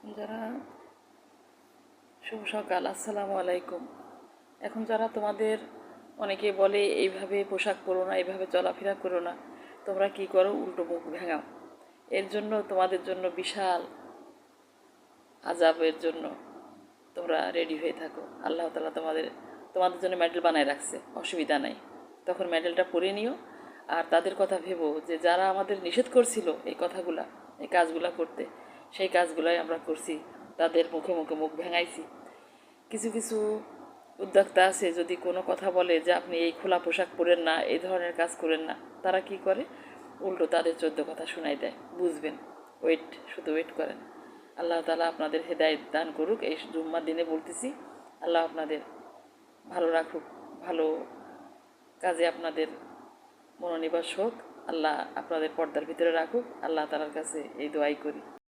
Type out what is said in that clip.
যারা শুভ সকাল, আসসালামু আলাইকুম। এখন যারা তোমাদের অনেকে বলে এইভাবে পোশাক পরো না, এইভাবে চলাফেরা করো না, তোমরা কি করো? উল্টো মুখ ভেঙাও। এর জন্য তোমাদের জন্য বিশাল আযাবের জন্য তোমরা রেডি হয়ে থাকো। আল্লাহ তাআলা তোমাদের জন্য মেডেল বানায় রাখছে, অসুবিধা নাই। তখন মেডেলটা পরে নিও। আর তাদের কথা ভেবো যে যারা আমাদের নিষেধ করছিল এই কথাগুলা, এই কাজগুলা করতে, সেই কাজগুলাই আমরা করছি। তাদের মুখে মুখে মুখ ভেঙাইছি। কিছু কিছু উদ্যোক্তা আছে, যদি কোনো কথা বলে যে আপনি এই খোলা পোশাক পরেন না, এই ধরনের কাজ করেন না, তারা কি করে? উল্টো তাদের 14 কথা শোনাই দেয়। বুঝবেন, শুধু ওয়েট করেন। আল্লাহ তাআলা আপনাদের হেদায়েত দান করুক। এই জুম্মার দিনে বলতেছি, আল্লাহ আপনাদের ভালো রাখুক, ভালো কাজে আপনাদের মনোনিবেশ হোক। আল্লাহ আপনাদের পর্দার ভিতরে রাখুক। আল্লাহ তাআলার কাছে এই দোয়াই করি।